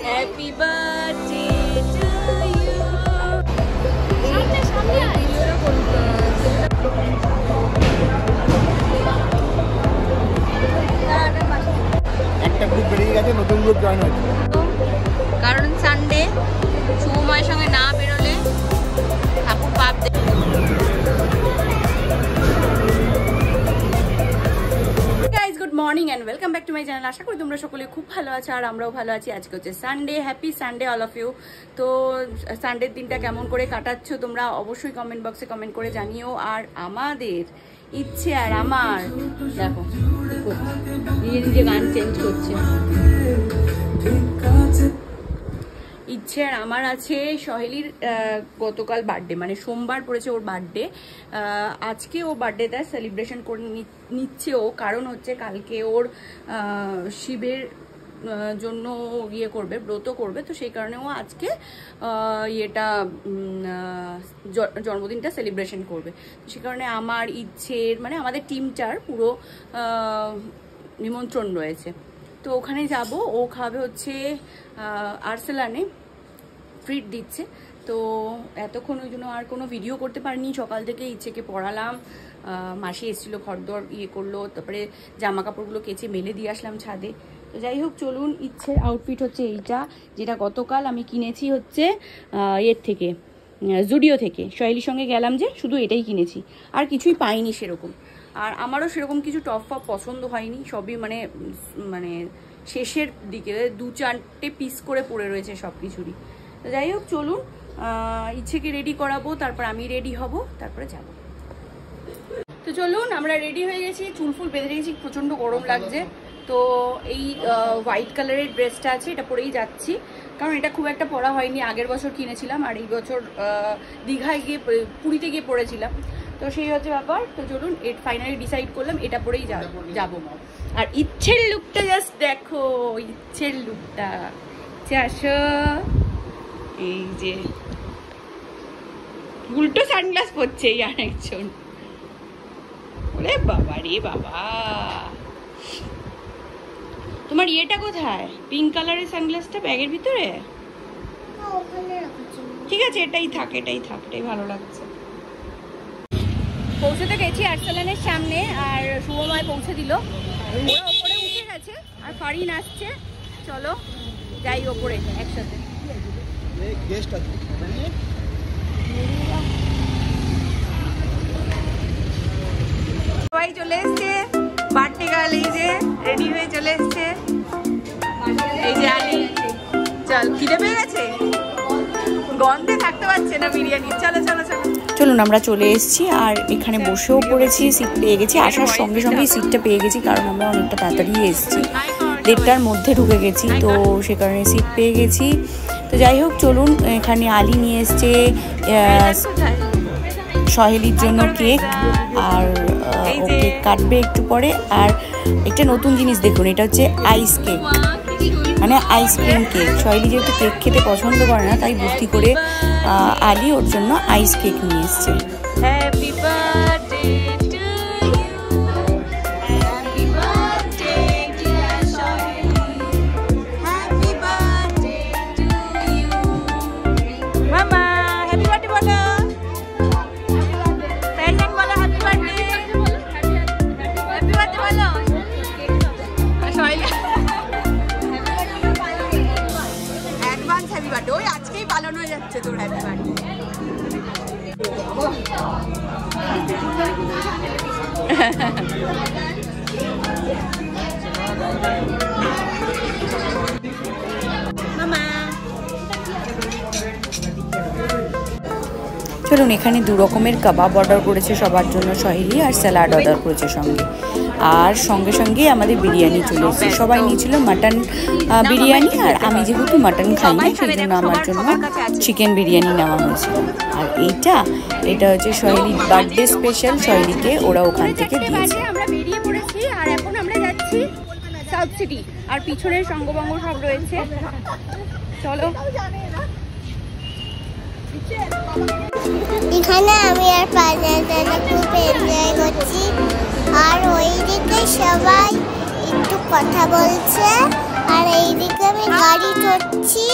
Happy birthday to you. সামনে সামনে ভিডিওটা করতে একটা গ্রুপ বেরিয়ে গেছে, নতুন গ্রুপ জয়েন হয়েছে। কারণ সানডে শুভময়ের সঙ্গে না বেরোলে ঠাকুর পাপ দেবে। Good morning and welcome back to my channel. আশা করি তোমরা সকলে খুব ভালো আছো আর আমরাও ভালো আছি। আজকে হচ্ছে Sunday, happy Sunday all of you. তো সানডের দিনটা কেমন করে কাটাচ্ছ তোমরা অবশ্যই কমেন্ট বক্সে কমেন্ট করে জানিও। আর আমাদের ইচ্ছে আর আমার দেখো নিজে নিজে গান চেঞ্জ করছে। ইচ্ছে আর আমার আছে সহেলির গতকাল বার্থডে, মানে সোমবার পড়েছে ওর বার্থডে। আজকে ও বার্থডেটা সেলিব্রেশন করে নিচ্ছে ও, কারণ হচ্ছে কালকে ওর শিবের জন্য ইয়ে করবে, ব্রত করবে। তো সেই কারণে ও আজকে ইয়েটা জন্মদিনটা সেলিব্রেশন করবে। তো সেই কারণে আমার ইচ্ছের মানে আমাদের টিমটার পুরো নিমন্ত্রণ রয়েছে। তো ওখানে যাব, ও খাবে হচ্ছে আর্সেলানে, ট্রিট দিচ্ছে। তো এতক্ষণ ওই জন্য আর কোনো ভিডিও করতে পারিনি। সকাল থেকে ইচ্ছেকে পড়ালাম, মাসি এসেছিলো, ঘরদর ইয়ে করলো, তারপরে জামা কাপড়গুলো কেচে মেলে দিয়ে আসলাম ছাদে। তো যাই হোক চলুন, ইচ্ছের আউটফিট হচ্ছে এইটা, যেটা গতকাল আমি কিনেছি হচ্ছে এর থেকে, জুডিও থেকে। সহেলির সঙ্গে গেলাম যে শুধু এটাই কিনেছি, আর কিছুই পাইনি সেরকম। আর আমারও সেরকম কিছু টপ ফপ পছন্দ হয়নি, সবই মানে মানে শেষের দিকে 2-4টে পিস করে পড়ে রয়েছে সব কিছুরই। তো যাই হোক চলুন, ইচ্ছেকে রেডি করাবো, তারপর আমি রেডি হব, তারপরে যাব। তো চলুন, আমরা রেডি হয়ে গেছি, চুল ফুল বেঁধে রেখেছি, প্রচণ্ড গরম লাগছে। তো এই হোয়াইট কালারের ড্রেসটা আছে, এটা পরেই যাচ্ছি, কারণ এটা খুব একটা পরা হয়নি। আগের বছর কিনেছিলাম, আর এই বছর দীঘায় গিয়ে পুরীতে গিয়ে পরেছিলাম। তো সেই হচ্ছে ব্যাপার। তো চলুন, ফাইনালি ডিসাইড করলাম এটা পরেই যাবো। আর ইচ্ছের লুকটা জাস্ট দেখো, ইচ্ছের লুকটা আসো। এই যে উল্টো সানগ্লাস পরছে এই আরেকজন। ওরে বাবা রে বাবা, তোমার ইয়েটা কোথায়? পিঙ্ক কালারের সানগ্লাসটা ব্যাগের ভিতরে? ঠিক আছে, এটাই থাক, এটাই ভালো লাগছে। পৌঁছতে গেছি আর্সেলানের সামনে, আর শুভময় পৌঁছে দিল। ওরা ওপরে উঠে গেছে আর ফারিন আসছে। চলো যাই ওপরে একসাথে। সবাই চলে এসছে, বার্থডে গার্ল এই যে রেডি হয়ে চলে এসছে। এই যে আলি, চল খিদে পেয়ে গেছে, গন্ধে থাকতে পারছে না বিরিয়ানি। চলো চলো চলো চলুন, আমরা চলে এসেছি আর এখানে বসেও পড়েছি, সিট পেয়ে গেছি। আসার সঙ্গে সঙ্গেই সিটটা পেয়ে গেছি, কারণ আমরা অনেকটা তাড়াতাড়ি এসেছি, 1:30টার মধ্যে ঢুকে গেছি, তো সে কারণে সিট পেয়ে গেছি। তো যাই হোক চলুন, এখানে আলি নিয়ে এসছে সহেলির জন্য কেক, আর ও কেক কাটবে একটু পরে। আর একটা নতুন জিনিস দেখুন, এটা হচ্ছে আইস কেক, মানে আইসক্রিম কেক। সহেলি যেহেতু কেক খেতে পছন্দ করে না, তাই বুদ্ধি করে আলি ওর জন্য আইস কেক নিয়ে এসছে। Happy birthday to you, happy birthday dear Saheli, happy birthday to you. মামা হ্যাপি বার্থডে বলো, প্যান্ডেন্ট বলো, হ্যাপি বার্থডে, হ্যাপি বার্থডে বলো সহেলি। অ্যাডভান্স হ্যাপি বার্থডে, ওই আজকেই পালন হয়ে যাচ্ছে তোর হ্যাপি বার্থডে। চলুন, এখানে 2 রকমের কাবাব অর্ডার করেছে সবার জন্য সহেলি, আর স্যালাড অর্ডার করেছে সঙ্গে। আর সঙ্গে সঙ্গে আমাদের বিরিয়ানি চলে এসেছে। সবাই নিয়েছিল মাটন বিরিয়ানি, আর আমি যেহেতু মাটন খাই না, সেই জন্য আমার জন্য চিকেন বিরিয়ানি নেওয়া হয়েছিল। আর এটা হচ্ছে সহেলির বার্থডে স্পেশাল, সহেলিকে ওরা ওখান থেকে দিয়েছে। আমরা বেরিয়ে পড়েছি, আর এখন আমরা যাচ্ছি সাউথ সিটি, আর পিছনের সঙ্গবঙ্গ সব রয়েছে। চলো, এখানে আমি আর পাজাদানা খুব এনজয় করছি, আর ওইদিকে সবাই একটু কথা বলছে, আর এইদিকে আমি গাড়ি চড়ছি।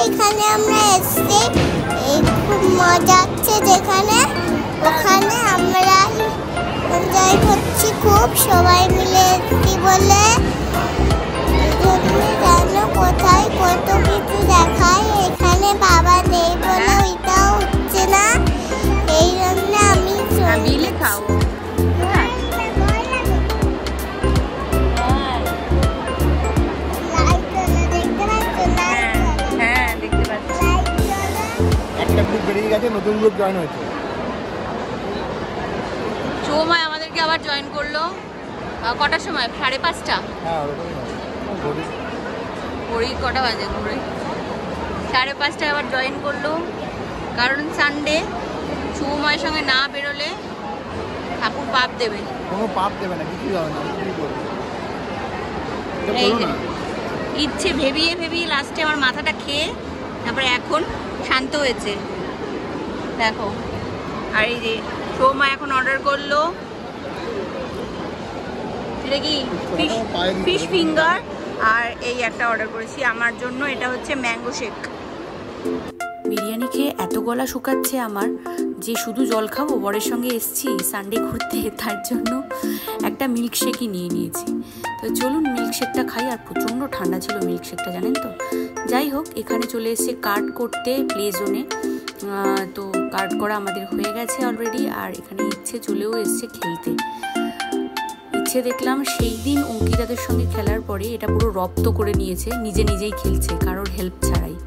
এখানে আমরা এসছি, খুব মজা হচ্ছে যেখানে, ওখানে আমরা এনজয় করছি খুব, সবাই মিলে এসছি বলে। জানো কোথায় কত কিছু দেখায়, এখানে বাবা নেই বলে ওইটাও হচ্ছে না, এই জন্য আমি মিলে খাও। একটা গ্রুপ বেরিয়ে গেছে, নতুন গ্রুপ জয়েন হয়েছে। চৌমায় আমাদেরকে আবার জয়েন করলো। কটার সময়? 5:30। হ্যাঁ, ঘড়ি কটা বাজে? ঘড়ি 5:30 আবার জয়েন করলো, কারণ সানডে চৌমায়ের সঙ্গে না বেরোলে ঠাকুর পাপ দেবে। কোনো পাপ দেবে না, কিছু হবে না। এই যে ইচ্ছে ভেবিয়ে ভেবিয়ে লাস্টে আমার মাথাটা খেয়ে তারপরে এখন শান্ত হয়েছে দেখো। আর এই যে সৌমা এখন অর্ডার করলো, এটা কি ফিশ ফিঙ্গার, আর এই একটা অর্ডার করেছি আমার জন্য, এটা হচ্ছে ম্যাঙ্গো শেক। বিরিয়ানি খেয়ে এত গলা শুকাচ্ছে আমার যে শুধু জল খাবো, বরের সঙ্গে এসছি সানডে ঘুরতে, তার জন্য একটা মিল্কশেকই নিয়ে নিয়েছি। তো চলুন মিল্কশেকটা খাই। আর প্রচণ্ড ঠান্ডা ছিল মিল্কশেকটা, জানেন তো। যাই হোক, এখানে চলে এসেছে কার্ড করতে প্লে জোনে। তো কার্ড করা আমাদের হয়ে গেছে অলরেডি, আর এখানে ইচ্ছে চলেও এসছে খেলতে। ইচ্ছে দেখলাম সেই দিন অঙ্কিতাদের সঙ্গে খেলার পরে এটা পুরো রপ্ত করে নিয়েছে, নিজে নিজেই খেলছে কারোর হেল্প ছাড়াই।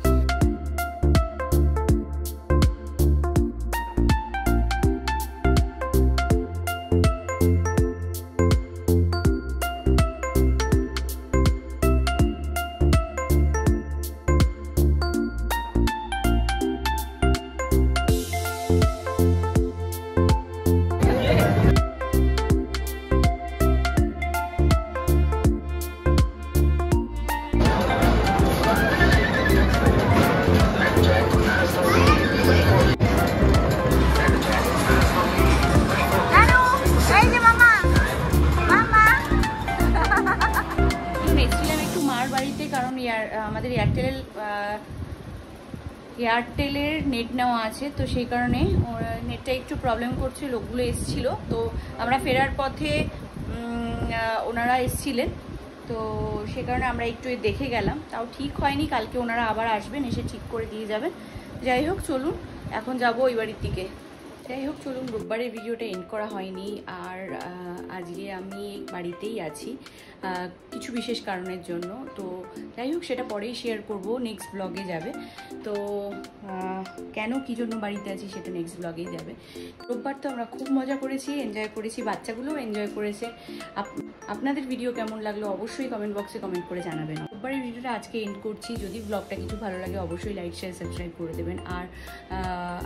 কারণ আমাদের এয়ারটেলের নেট নেওয়া আছে, তো সেই কারণে নেটটা একটু প্রবলেম করছে। লোকগুলো এসছিল, তো আমরা ফেরার পথে ওনারা এসছিলেন, তো সে কারণে আমরা একটু দেখে গেলাম। তাও ঠিক হয়নি, কালকে ওনারা আবার আসবেন, এসে ঠিক করে দিয়ে যাবেন। যাই হোক চলুন, এখন যাবো ওই বাড়ির দিকে। যাই হোক চলুন, রোববারের ভিডিওটা এন্ড করা হয়নি, আর আজকে আমি বাড়িতেই আছি কিছু বিশেষ কারণের জন্য। তো যাই হোক, সেটা পরেই শেয়ার করব, নেক্সট ব্লগে যাবে। তো কেন কী জন্য বাড়িতে আছি সেটা নেক্সট ব্লগেই যাবে। রোববার তো আমরা খুব মজা করেছি, এনজয় করেছি, বাচ্চাগুলোও এনজয় করেছে। আপনাদের ভিডিও কেমন লাগলো অবশ্যই কমেন্ট বক্সে কমেন্ট করে জানাবেন। রোববারের ভিডিওটা আজকে এন্ড করছি। যদি ব্লগটা কিছু ভালো লাগে অবশ্যই লাইক শেয়ার সাবস্ক্রাইব করে দেবেন, আর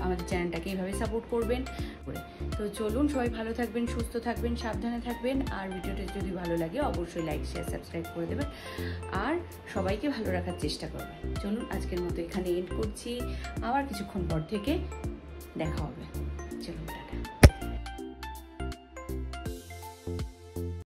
আমাদের চ্যানেলটাকে এইভাবে সাপোর্ট করবেন। তো চলুন, সবাই ভালো থাকবেন, সুস্থ থাকবেন, সাবধানে থাকবেন। আর ভিডিওটা যদি ভালো লাগে অবশ্যই লাইক শেয়ার সাবস্ক্রাইব করে দেবেন, আর সবাইকে ভালো রাখার চেষ্টা করবেন। চলুন, আজকের মতো এখানে এন্ড করছি, আবার কিছুক্ষণ পর থেকে দেখা হবে। চলুন।